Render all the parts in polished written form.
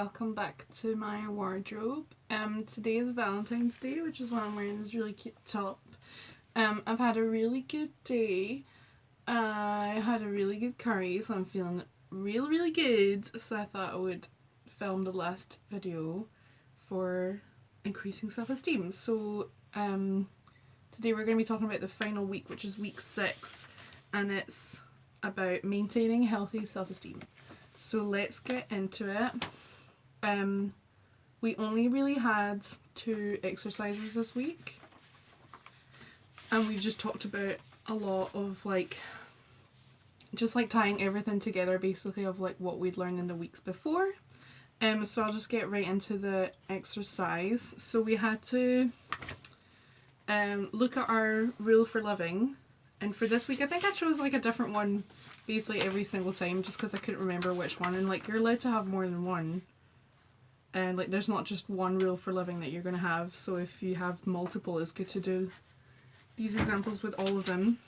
welcome back to my wardrobe. Today is Valentine's Day, which is why I'm wearing this really cute top. I've had a really good day. I had a really good curry, so I'm feeling really good. So I thought I would film the last video for Increasing Self Esteem. So today we're going to be talking about the final week, which is week 6, and it's about maintaining healthy self-esteem. So let's get into it. We only really had 2 exercises this week, and we just talked about a lot of just tying everything together, basically, of what we'd learned in the weeks before. So I'll just get right into the exercise. So we had to look at our rule for living, and for this week I think I chose a different one basically every single time, just because I couldn't remember which one. And you're allowed to have more than one, and there's not just one rule for living that you're going to have. So if you have multiple, it's good to do these examples with all of them.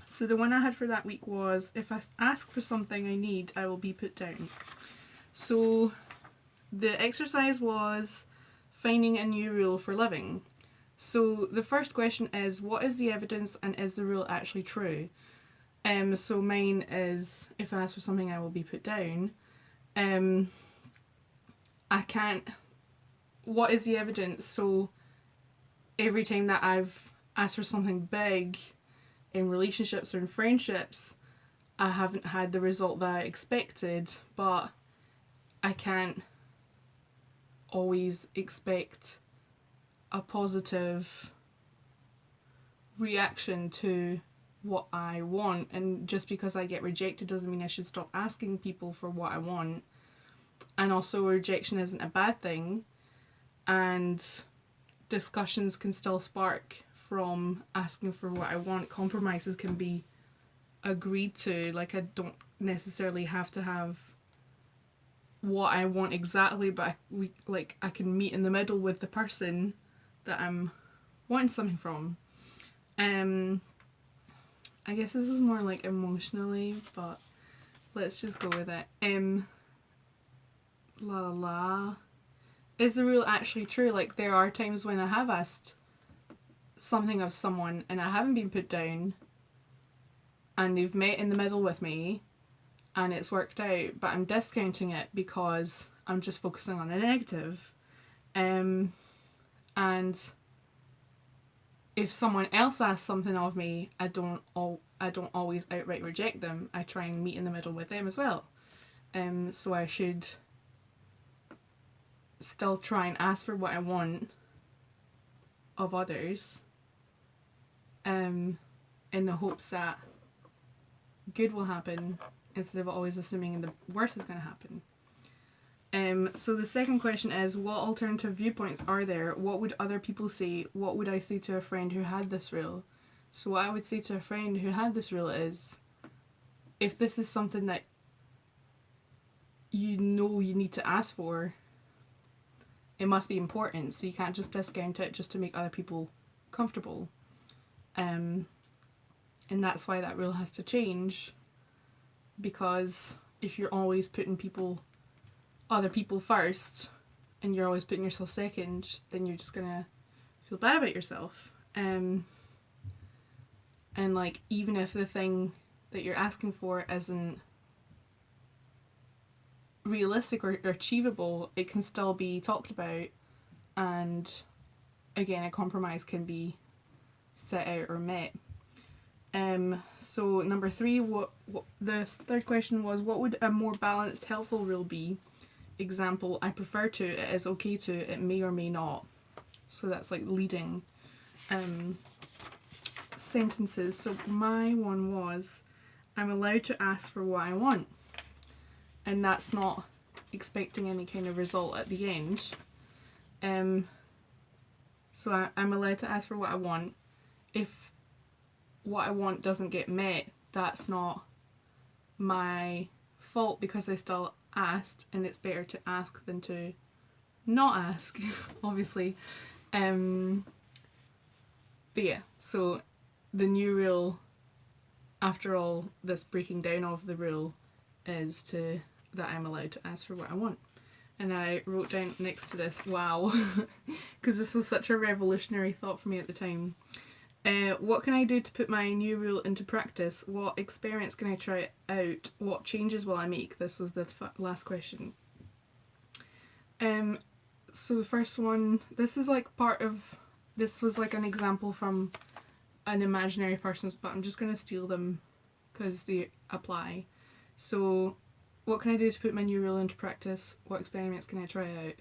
So the one I had for that week was, if I ask for something I need, I will be put down. So the exercise was finding a new rule for living. So the first question is, what is the evidence, and is the rule actually true? So mine is, if I ask for something I will be put down. I can't, what is the evidence? So every time that I've asked for something big in relationships or in friendships, I haven't had the result that I expected, but I can't always expect a positive reaction to what I want. And just because I get rejected doesn't mean I should stop asking people for what I want. And also, rejection isn't a bad thing, and discussions can still spark from asking for what I want. Compromises can be agreed to. I don't necessarily have to have what I want exactly, but I can meet in the middle with the person that I'm wanting something from. I guess this was more emotionally, but let's just go with it. Is the rule actually true? There are times when I have asked something of someone and I haven't been put down, and they've met in the middle with me and it's worked out, but I'm discounting it because I'm just focusing on the negative. And if someone else asks something of me, I don't always outright reject them. I try and meet in the middle with them as well. So I should still try and ask for what I want of others, in the hopes that good will happen, instead of always assuming the worst is going to happen. So the second question is, what alternative viewpoints are there? What would other people say? What would I say to a friend who had this rule? So what I would say to a friend who had this rule is, if this is something that you need to ask for, it must be important, so you can't just discount it just to make other people comfortable. And that's why that rule has to change, because if you're always putting other people first, and you're always putting yourself second, then you're just gonna feel bad about yourself. And even if the thing that you're asking for isn't realistic or achievable, it can still be talked about, and again, a compromise can be set out or met. So number 3, what the third question was, what would a more balanced, helpful rule be? Example, I prefer to, it is okay to, it may or may not. So that's leading sentences. So my one was, I'm allowed to ask for what I want, and that's not expecting any kind of result at the end. So I'm allowed to ask for what I want. If what I want doesn't get met, that's not my fault, because I still asked, and it's better to ask than to not ask, obviously. But yeah, so the new rule, after all this breaking down of the rule, is that I'm allowed to ask for what I want. And I wrote down next to this, wow, because this was such a revolutionary thought for me at the time. What can I do to put my new rule into practice? What experiments can I try out? What changes will I make? This was the last question. So the first one, this was like an example from an imaginary person's, but I'm just going to steal them because they apply. So, what can I do to put my new rule into practice? What experiments can I try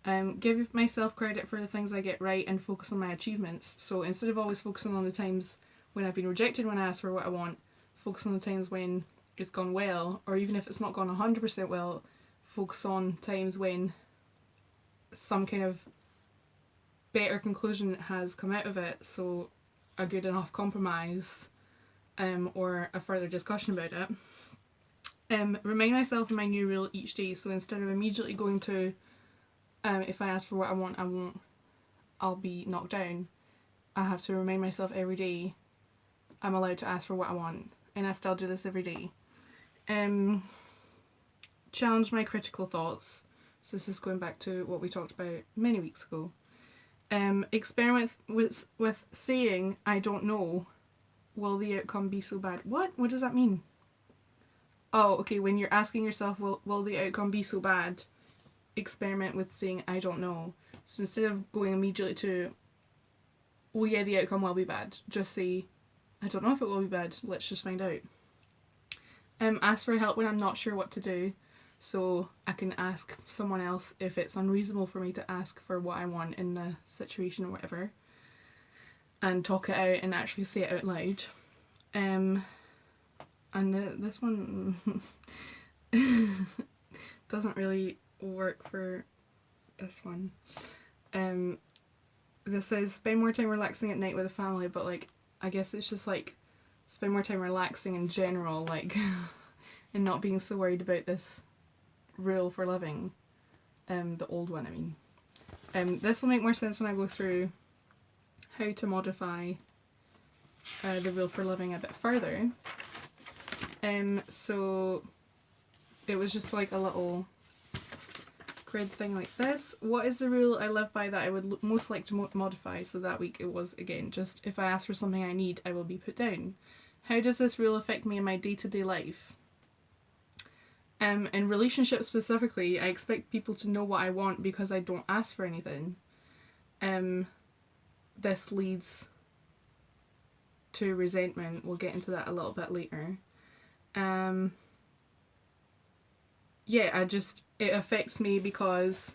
out? Give myself credit for the things I get right and focus on my achievements. So instead of always focusing on the times when I've been rejected when I ask for what I want, focus on the times when it's gone well, or even if it's not gone 100% well, focus on times when some kind of better conclusion has come out of it, so a good enough compromise, or a further discussion about it. Remind myself of my new rule each day, so instead of immediately going to, if I ask for what I want, I'll be knocked down. I have to remind myself every day I'm allowed to ask for what I want, and I still do this every day. Challenge my critical thoughts. So this is going back to what we talked about many weeks ago. Experiment with saying, I don't know. Will the outcome be so bad? What? What does that mean? Oh, okay, when you're asking yourself, will the outcome be so bad? Experiment with saying, I don't know. So instead of going immediately to, oh yeah, the outcome will be bad, just say, I don't know if it will be bad, let's just find out. Ask for help when I'm not sure what to do. So I can ask someone else if it's unreasonable for me to ask for what I want in the situation or whatever. And talk it out and actually say it out loud. This one doesn't really work for this one. This says spend more time relaxing at night with a family, but like I guess it's just like spend more time relaxing in general, like and not being so worried about this rule for living. The old one, I mean. This will make more sense when I go through how to modify the rule for living a bit further. So it was just like a little grid thing like this. What is the rule I live by that I would most like to modify? So that week it was, again, just if I ask for something I need, I will be put down. How does this rule affect me in my day-to-day life? In relationships specifically, I expect people to know what I want because I don't ask for anything. This leads to resentment. We'll get into that a little bit later. It affects me because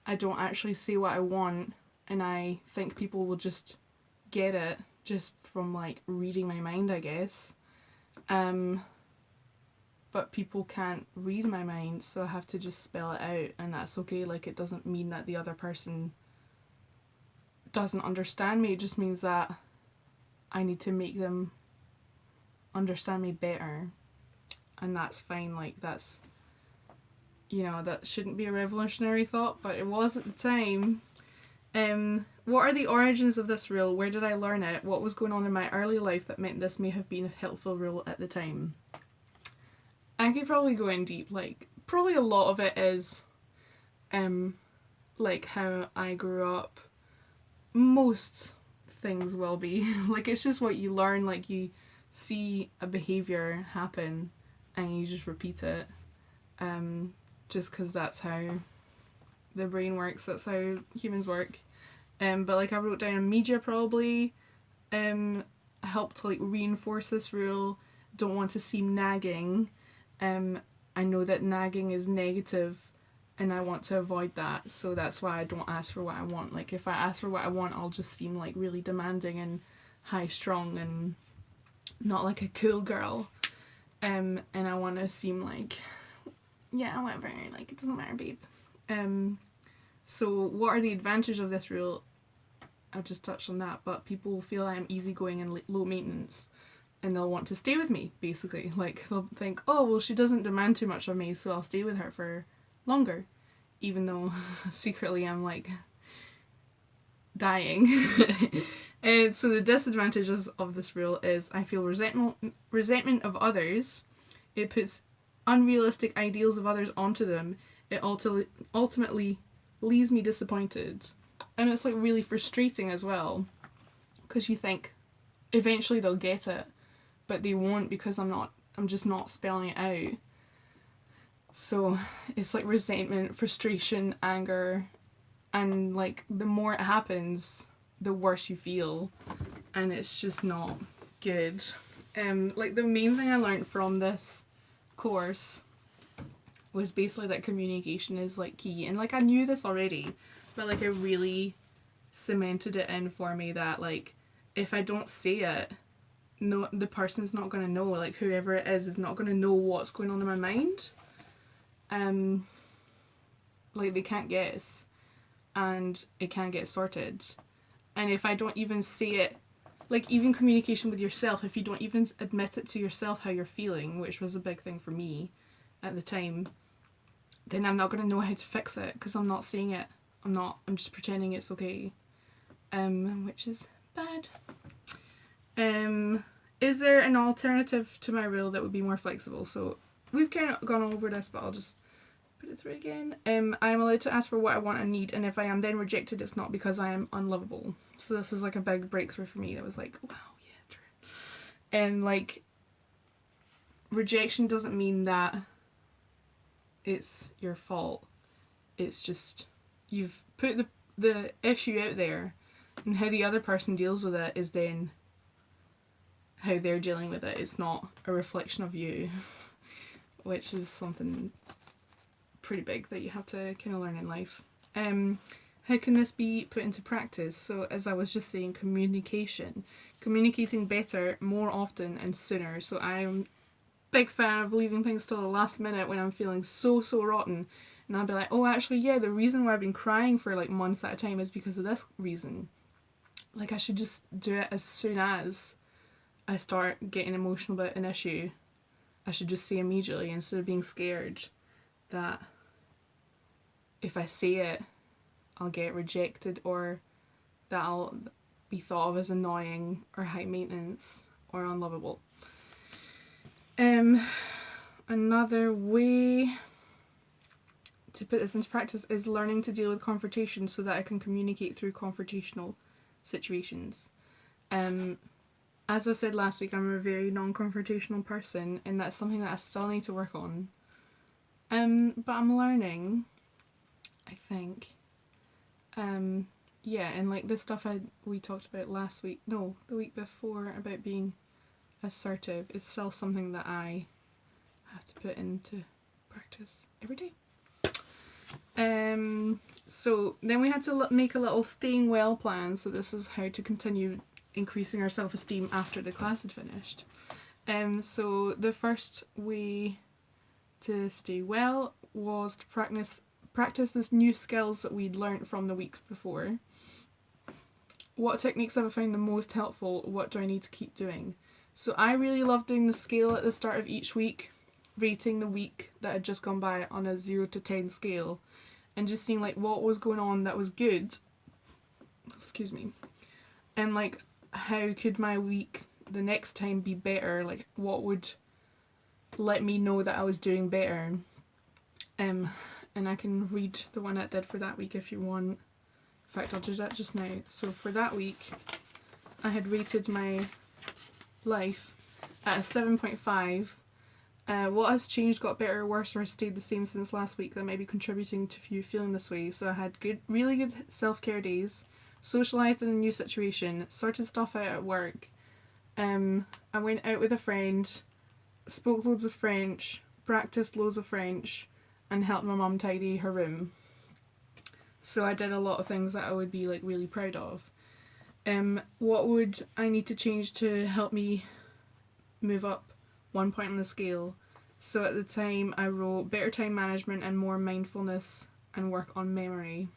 I don't actually say what I want, and I think people will just get it just from like reading my mind, I guess. But people can't read my mind, so I have to just spell it out, and that's okay. Like, it doesn't mean that the other person doesn't understand me, it just means that I need to make them understand me better, and that's fine. Like, that's, you know, that shouldn't be a revolutionary thought, but it was at the time. What are the origins of this rule? Where did I learn it? What was going on in my early life that meant this may have been a helpful rule at the time? I could probably go in deep, like, probably a lot of it is, like, how I grew up. Most things will be. Like, it's just what you learn, like, you see a behaviour happen and you just repeat it, just because that's how the brain works, that's how humans work. But, like, I wrote down media probably helped to, like, reinforce this rule. Don't want to seem nagging. I know that nagging is negative and I want to avoid that, so that's why I don't ask for what I want. Like, if I ask for what I want, I'll just seem like really demanding and high strung and not like a cool girl. And I want to seem like, yeah, whatever, like, it doesn't matter, babe. So what are the advantages of this rule? I've just touched on that, but people will feel I'm easygoing and low maintenance, and they'll want to stay with me, basically. Like, they'll think, oh, well, she doesn't demand too much of me, so I'll stay with her for longer. Even though secretly I'm, like, dying. And so the disadvantages of this rule is I feel resentment of others. It puts unrealistic ideals of others onto them, it ultimately leaves me disappointed. And it's like really frustrating as well, because you think eventually they'll get it, but they won't, because I'm just not spelling it out. So it's like resentment, frustration, anger, and like the more it happens, the worse you feel, and it's just not good. Like the main thing I learned from this course was basically that communication is like key, and like I knew this already, but like it really cemented it in for me that like if I don't say it, no, the person's not gonna know, like whoever it is not gonna know what's going on in my mind. Like they can't guess, and it can't get sorted. And if I don't even say it, like even communication with yourself, if you don't even admit it to yourself how you're feeling, which was a big thing for me at the time, then I'm not going to know how to fix it, because I'm not saying it. I'm just pretending it's okay. Which is bad. Is there an alternative to my rule that would be more flexible? So we've kind of gone over this, but I'll just put it through again. I am allowed to ask for what I want and need, and if I am then rejected, it's not because I am unlovable. So this is like a big breakthrough for me. That was like, wow, yeah, true. And like, rejection doesn't mean that it's your fault. It's just you've put the issue out there, and how the other person deals with it is then how they're dealing with it. It's not a reflection of you, which is something pretty big that you have to kind of learn in life. How can this be put into practice? So as I was just saying, communicating better, more often and sooner. So I'm a big fan of leaving things till the last minute when I'm feeling so rotten, and I'll be like, oh actually yeah, the reason why I've been crying for like months at a time is because of this reason. Like I should just do it as soon as I start getting emotional about an issue. I should just say immediately, instead of being scared that if I say it, I'll get rejected, or that I'll be thought of as annoying or high maintenance or unlovable. Another way to put this into practice is learning to deal with confrontation so that I can communicate through confrontational situations. As I said last week, I'm a very non-confrontational person, and that's something that I still need to work on. But I'm learning, I think. Yeah, and like the stuff we talked about the week before, about being assertive, is still something that I have to put into practice every day. So then we had to make a little staying well plan. So this is how to continue increasing our self-esteem after the class had finished. So the first way to stay well was to practice this new skills that we'd learnt from the weeks before. What techniques have I found the most helpful? What do I need to keep doing? So I really love doing the scale at the start of each week, rating the week that had just gone by on a 0 to 10 scale, and just seeing like what was going on that was good, excuse me, and like how could my week the next time be better, like what would let me know that I was doing better. And I can read the one I did for that week if you want. In fact, I'll do that just now. So for that week, I had rated my life at a 7.5. What has changed, got better, worse, or stayed the same since last week that might be contributing to you feeling this way? So I had really good self-care days, socialised in a new situation, sorted stuff out at work. I went out with a friend, spoke loads of French, practiced loads of French, and helped my mum tidy her room. So I did a lot of things that I would be like really proud of. What would I need to change to help me move up 1 point on the scale? So at the time I wrote better time management and more mindfulness and work on memory.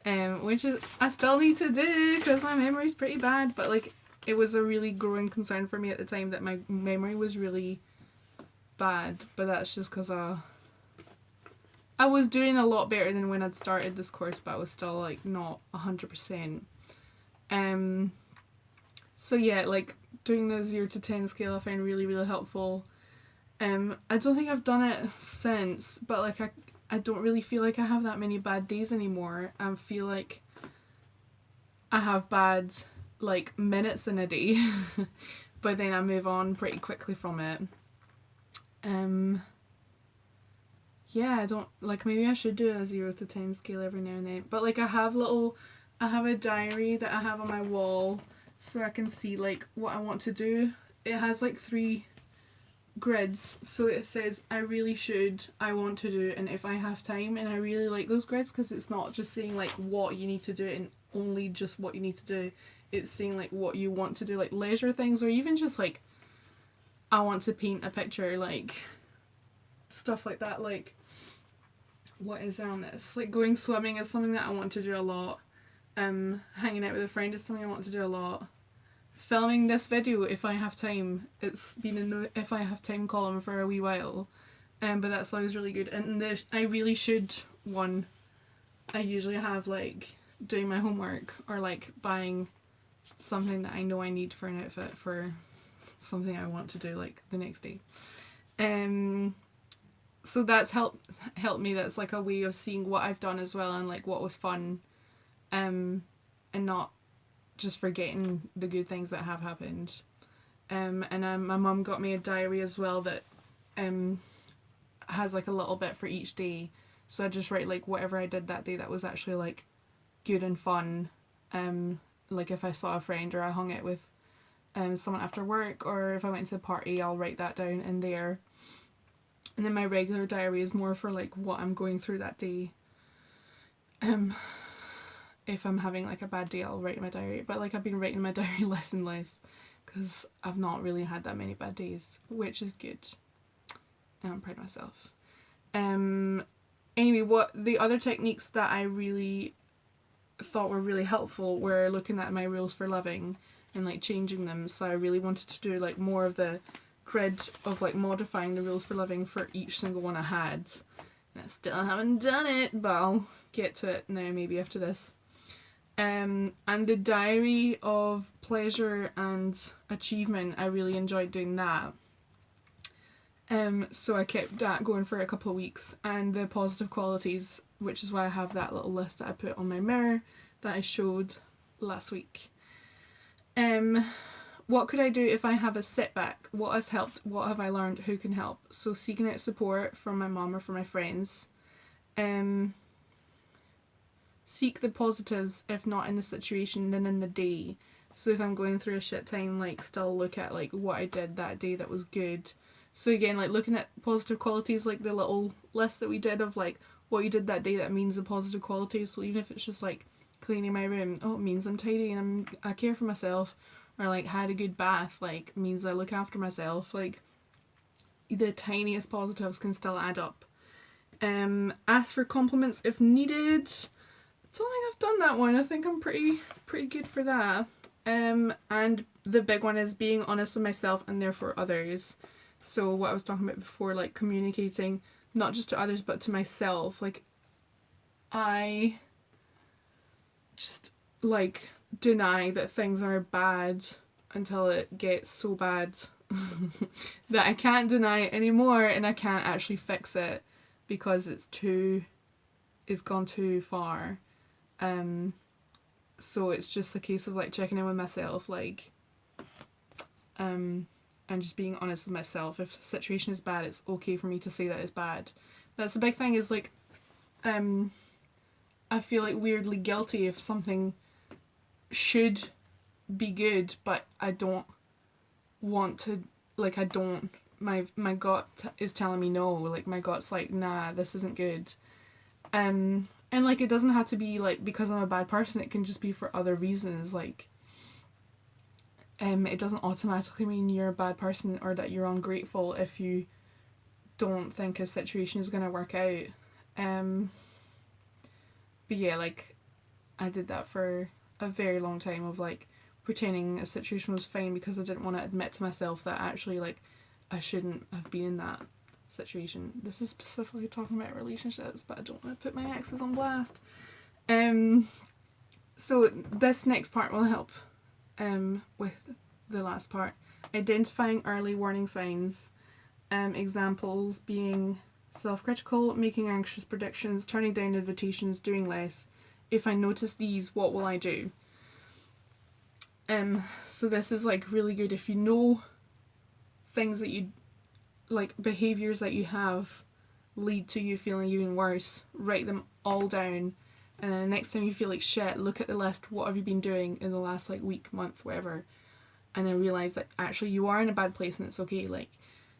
Which is I still need to do because my memory's pretty bad, but like it was a really growing concern for me at the time that my memory was really bad, but that's just because I was doing a lot better than when I'd started this course, but I was still like not 100%. So yeah, like doing the 0 to 10 scale I found really helpful. I don't think I've done it since, but like I don't really feel like I have that many bad days anymore. I feel like I have bad like minutes in a day but then I move on pretty quickly from it. Yeah, I don't like, maybe I should do a 0 to 10 scale every now and then, but like I have a diary that I have on my wall so I can see like what I want to do. It has like 3 grids, so it says I really should, I want to do, and if I have time. And I really like those grids because it's not just saying like what you need to do and only just what you need to do. It's saying like what you want to do, like leisure things, or even just like I want to paint a picture, like stuff like that. Like, what is there on this? Like going swimming is something that I want to do a lot. Hanging out with a friend is something I want to do a lot. Filming this video if I have time. It's been in the if I have time column for a wee while. But that's always really good. And the I really should one, I usually have like doing my homework or like buying something that I know I need for an outfit for something I want to do like the next day. So that's helped me. That's like a way of seeing what I've done as well and like what was fun, and not just forgetting the good things that have happened. And my mum got me a diary as well that has like a little bit for each day, so I just write like whatever I did that day that was actually like good and fun. Like if I saw a friend or I hung out with someone after work, or if I went to a party, I'll write that down in there. And then my regular diary is more for like what I'm going through that day. If I'm having like a bad day, I'll write in my diary, but like I've been writing my diary less and less because I've not really had that many bad days, which is good. And I'm proud of myself. Anyway, what the other techniques that I really thought were really helpful were looking at my rules for loving and like changing them. So I really wanted to do like more of the grid of like modifying the rules for loving for each single one I had. And I still haven't done it, but I'll get to it now maybe after this. And the diary of pleasure and achievement, I really enjoyed doing that. So I kept that going for a couple of weeks. And the positive qualities, which is why I have that little list that I put on my mirror that I showed last week. What could I do if I have a setback? What has helped? What have I learned? Who can help? So seeking out support from my mum or from my friends. Seek the positives, if not in the situation, then in the day. So if I'm going through a shit time, like still look at like what I did that day that was good. So again, like looking at positive qualities, like the little list that we did of like what you did that day that means the positive qualities. So even if it's just like cleaning my room, oh, it means I'm tidy and I care for myself. Or like had a good bath, like means I look after myself. Like the tiniest positives can still add up. Ask for compliments if needed. I don't think I've done that one. I think I'm pretty good for that. And the big one is being honest with myself and therefore others. So what I was talking about before, like communicating not just to others but to myself. Like I just like deny that things are bad until it gets so bad that I can't deny it anymore and I can't actually fix it because it's gone too far. So it's just a case of like checking in with myself, like and just being honest with myself. If the situation is bad, it's okay for me to say that it's bad. That's the big thing, is like I feel like weirdly guilty if something should be good but I don't want to, like I don't, my gut is telling me no, like my gut's like nah, this isn't good. And like it doesn't have to be like because I'm a bad person, it can just be for other reasons. Like it doesn't automatically mean you're a bad person or that you're ungrateful if you don't think a situation is going to work out. But yeah, like I did that for a very long time of like pretending a situation was fine because I didn't want to admit to myself that actually like I shouldn't have been in that situation. This is specifically talking about relationships, but I don't want to put my exes on blast. So this next part will help with the last part. Identifying early warning signs. Examples being self-critical, making anxious predictions, turning down invitations, doing less. If I notice these, what will I do? So this is like really good if you know things that you, like behaviours that you have lead to you feeling even worse, write them all down, and then the next time you feel like shit, look at the list, what have you been doing in the last like week, month, whatever, and then realise that actually you are in a bad place and it's okay. Like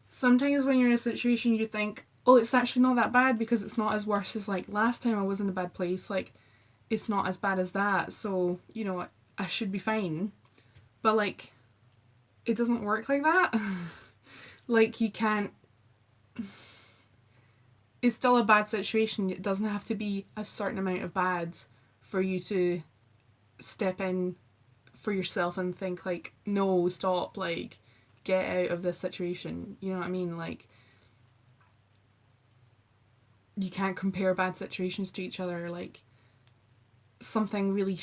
sometimes when you're in a situation you think, oh, it's actually not that bad because it's not as worse as like last time I was in a bad place, like it's not as bad as that, so you know I should be fine. But like it doesn't work like that. Like you can't, it's still a bad situation. It doesn't have to be a certain amount of bad for you to step in for yourself and think like, no, stop, like get out of this situation. You know what I mean? Like you can't compare bad situations to each other. Like something really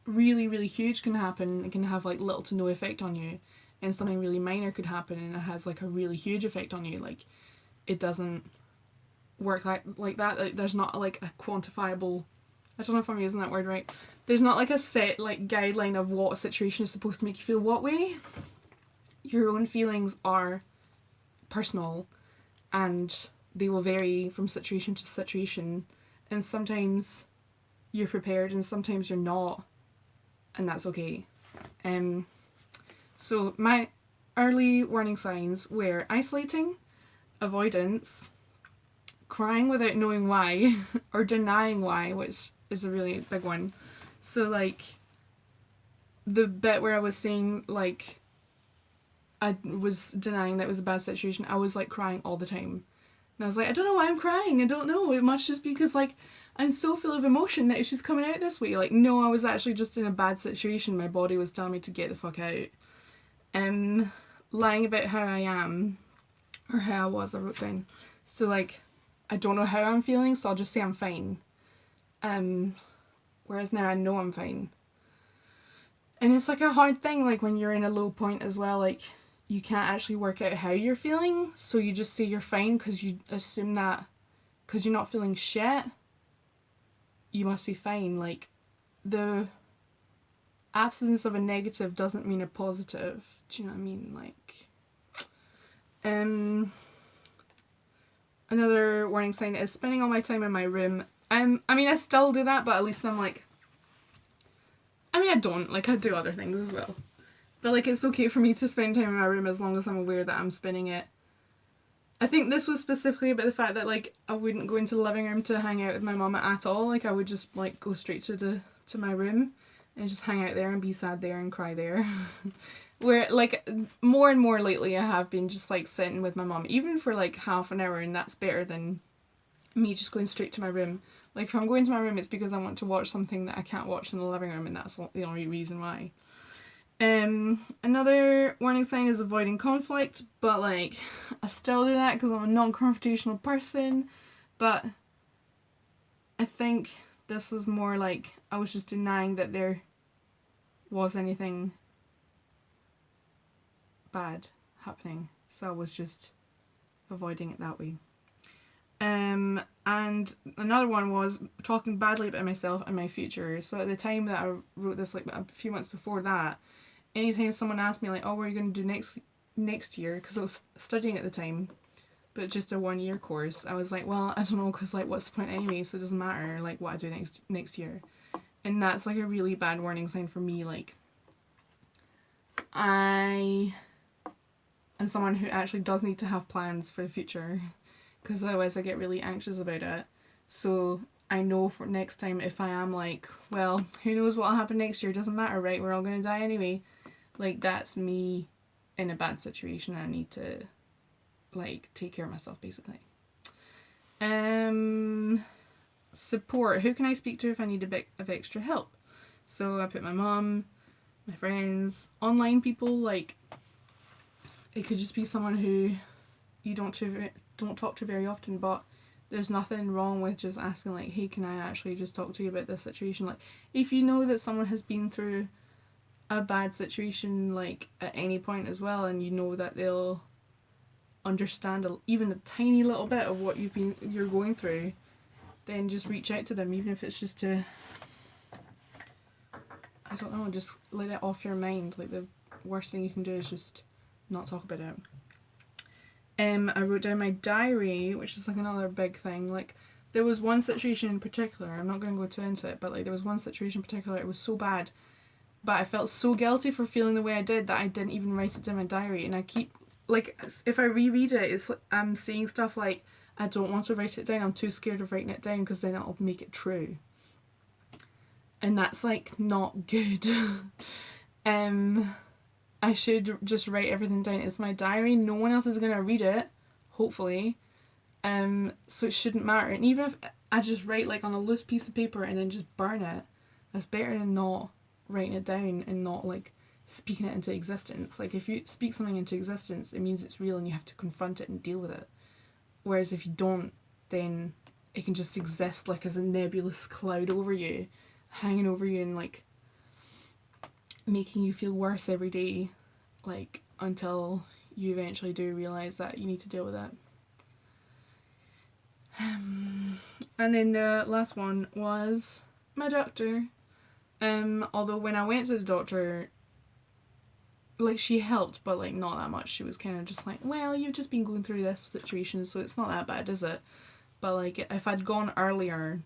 really huge can happen. It can have like little to no effect on you, and something really minor could happen and it has like a really huge effect on you. Like it doesn't work like that. Like, there's not like a quantifiable, I don't know if I'm using that word right, there's not like a set like guideline of what a situation is supposed to make you feel what way. Your own feelings are personal and they will vary from situation to situation, and sometimes you're prepared and sometimes you're not, and that's okay. So my early warning signs were isolating, avoidance, crying without knowing why, or denying why, which is a really big one. So like the bit where I was saying like I was denying that it was a bad situation, I was like crying all the time. And I was like, I don't know why I'm crying, I don't know, it must just be because like I'm so full of emotion that it's just coming out this way. Like no, I was actually just in a bad situation, my body was telling me to get the fuck out. Lying about how I am, or how I was, I wrote down. So like I don't know how I'm feeling, so I'll just say I'm fine. Whereas now I know I'm fine. And it's like a hard thing, like when you're in a low point as well, like you can't actually work out how you're feeling, so you just say you're fine because you assume that because you're not feeling shit, you must be fine. Like the absence of a negative doesn't mean a positive. Do you know what I mean? Like, another warning sign is spending all my time in my room. I mean, I still do that, but at least I'm like, I mean, I don't, like, I do other things as well. But, like, it's okay for me to spend time in my room as long as I'm aware that I'm spending it. I think this was specifically about the fact that, like, I wouldn't go into the living room to hang out with my mum at all. Like, I would just, like, go straight to my room and just hang out there and be sad there and cry there. Where, like, more and more lately I have been just, like, sitting with my mum, even for, like, half an hour, and that's better than me just going straight to my room. Like, if I'm going to my room, it's because I want to watch something that I can't watch in the living room, and that's the only reason why. Another warning sign is avoiding conflict, but, like, I still do that because I'm a non-confrontational person, but I think this was more like I was just denying that there was anything bad happening, so I was just avoiding it that way. And another one was talking badly about myself and my future. So at the time that I wrote this, like a few months before that, anytime someone asked me like, oh, what are you going to do next year, because I was studying at the time, but just a 1-year course, I was like, well, I don't know, because like what's the point anyway, so it doesn't matter like what I do next year. And that's like a really bad warning sign for me. Like, I am someone who actually does need to have plans for the future, because otherwise I get really anxious about it. So I know for next time, if I am like, well, who knows what will happen next year, doesn't matter, right, we're all going to die anyway, like that's me in a bad situation. I need to like take care of myself basically. Support, who can I speak to if I need a bit of extra help? So I put my mum, my friends, online people, like it could just be someone who you don't talk to very often, but there's nothing wrong with just asking like, hey, can I actually just talk to you about this situation? Like if you know that someone has been through a bad situation like at any point as well, and you know that they'll understand even a tiny little bit of what you're going through, then just reach out to them, even if it's just to, I don't know, just let it off your mind. Like, the worst thing you can do is just not talk about it. I wrote down my diary, which is like another big thing. Like, there was one situation in particular, I'm not going to go too into it, but like there was one situation in particular, it was so bad, but I felt so guilty for feeling the way I did that I didn't even write it down in my diary. And I keep, like, if I reread it, it's like I'm saying stuff like, I don't want to write it down, I'm too scared of writing it down because then it'll make it true. And that's like not good. I should just write everything down. It's my diary, no one else is going to read it, hopefully. So it shouldn't matter. And even if I just write like on a loose piece of paper and then just burn it, that's better than not writing it down and not like speaking it into existence. Like, if you speak something into existence, it means it's real and you have to confront it and deal with it. Whereas if you don't, then it can just exist like as a nebulous cloud over you, hanging over you and like making you feel worse every day, like until you eventually do realise that you need to deal with it. And then the last one was my doctor. Although when I went to the doctor, like, she helped, but like not that much. She was kind of just like, well, you've just been going through this situation, so it's not that bad, is it? But like, if I'd gone earlier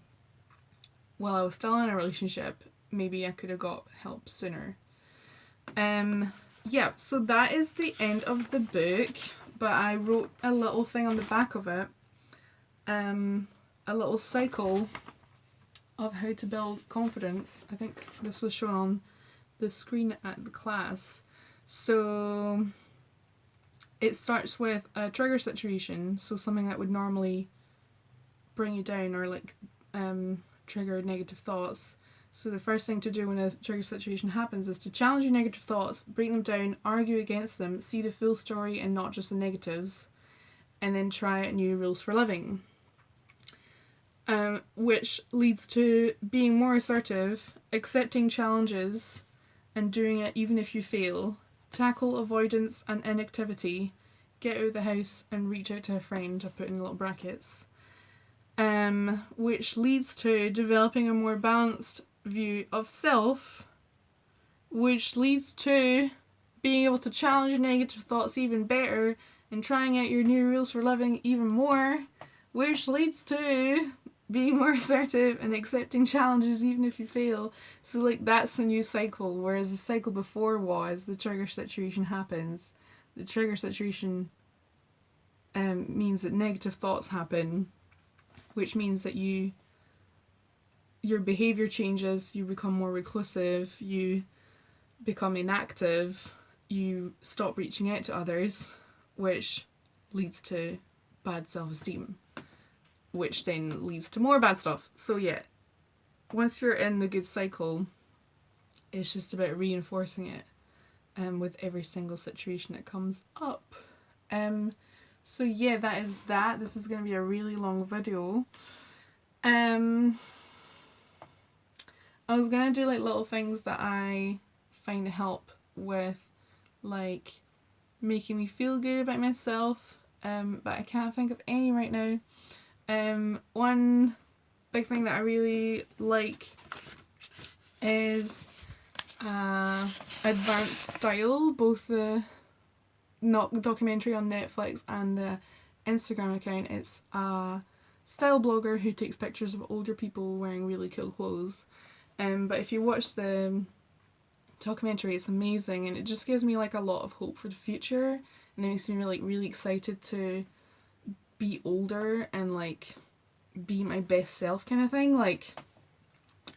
while I was still in a relationship, maybe I could have got help sooner. Yeah, so that is the end of the book, but I wrote a little thing on the back of it, a little cycle of how to build confidence. I think this was shown on the screen at the class. So it starts with a trigger situation, so something that would normally bring you down or like trigger negative thoughts. So the first thing to do when a trigger situation happens is to challenge your negative thoughts, break them down, argue against them, see the full story and not just the negatives, and then try out new rules for living. Which leads to being more assertive, accepting challenges and doing it even if you fail, tackle avoidance and inactivity, get out of the house and reach out to a friend, I put in little brackets. Which leads to developing a more balanced view of self, which leads to being able to challenge your negative thoughts even better and trying out your new rules for living even more, which leads to being more assertive and accepting challenges even if you fail. So like, that's a new cycle, whereas the cycle before was the trigger situation happens, the trigger situation means that negative thoughts happen, which means that your behaviour changes, you become more reclusive, you become inactive, you stop reaching out to others, which leads to bad self-esteem, which then leads to more bad stuff. So yeah, once you're in the good cycle, it's just about reinforcing it with every single situation that comes up. So yeah, that is that. This is going to be a really long video. I was going to do like little things that I find help with, like making me feel good about myself, but I can't think of any right now. One big thing that I really like is Advanced Style, both the documentary on Netflix and the Instagram account. It's a style blogger who takes pictures of older people wearing really cool clothes. But if you watch the documentary, it's amazing, and it just gives me like a lot of hope for the future, and it makes me really excited to be older and like be my best self kind of thing. Like,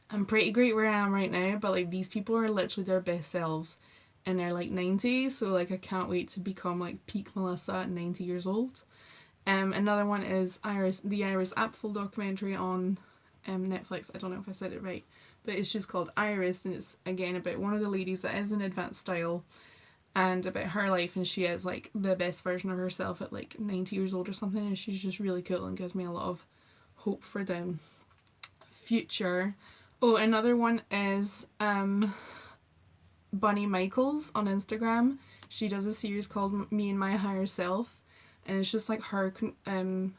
I'm pretty great where I am right now, but like these people are literally their best selves and they're like 90, so like I can't wait to become like peak Melissa at 90 years old. Another one is the Iris Apfel documentary on Netflix. I don't know if I said it right, but it's just called Iris, and it's again about one of the ladies that is in Advanced Style and about her life, and she is like the best version of herself at like 90 years old or something, and she's just really cool and gives me a lot of hope for the future. Oh, another one is Bunny Michaels on Instagram. She does a series called Me and My Higher Self, and it's just like her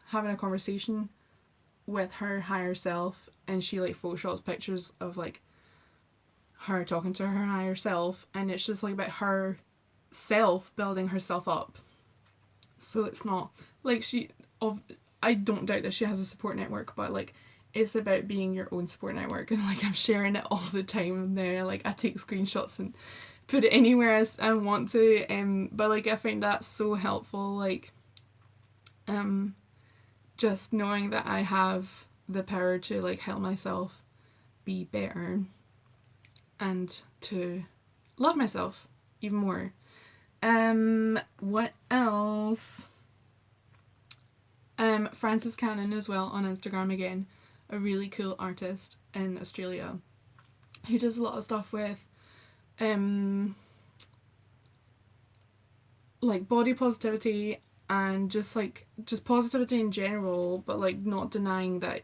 having a conversation with her higher self, and she like photoshops pictures of like her talking to her higher self, and it's just like about her self building herself up. So it's not like I don't doubt that she has a support network, but like it's about being your own support network, and like I'm sharing it all the time now. Like I take screenshots and put it anywhere I want to, but like I find that so helpful, like just knowing that I have the power to like help myself be better and to love myself even more. What else? Frances Cannon as well on Instagram again, a really cool artist in Australia who does a lot of stuff with like body positivity and just positivity in general, but like not denying that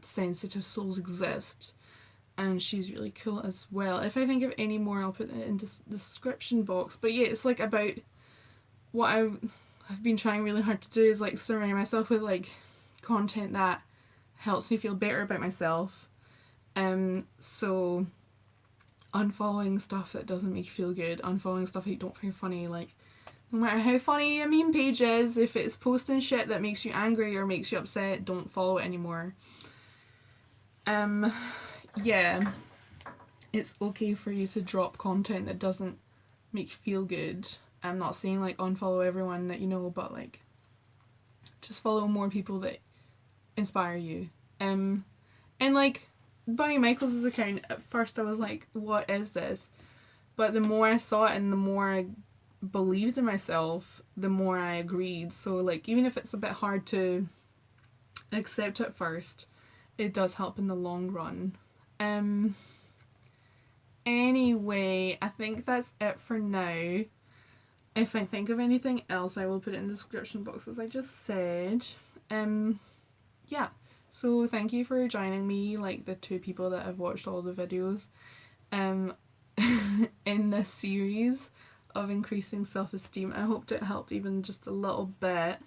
sensitive souls exist. And she's really cool as well. If I think of any more, I'll put it in the description box. But yeah, it's like about what I've been trying really hard to do is like surround myself with like content that helps me feel better about myself. So unfollowing stuff that doesn't make you feel good, unfollowing stuff that you don't find funny, like no matter how funny a meme page is, if it's posting shit that makes you angry or makes you upset, don't follow it anymore. Yeah, it's okay for you to drop content that doesn't make you feel good. I'm not saying like unfollow everyone that you know, but like just follow more people that inspire you. And like Bunny Michaels' account, at first I was like, what is this? But the more I saw it and the more I believed in myself, the more I agreed. So like even if it's a bit hard to accept at first, it does help in the long run. Anyway, I think that's it for now. If I think of anything else, I will put it in the description box as I just said. Yeah, so thank you for joining me, like the 2 people that have watched all the videos in this series of Increasing Self Esteem. I hoped it helped even just a little bit.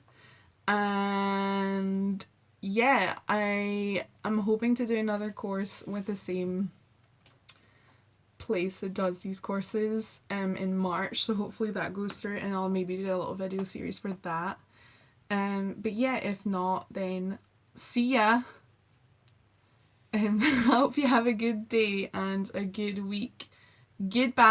And yeah, I am hoping to do another course with the same place that does these courses in March, so hopefully that goes through and I'll maybe do a little video series for that. But yeah, if not, then see ya. I hope you have a good day and a good week. Goodbye.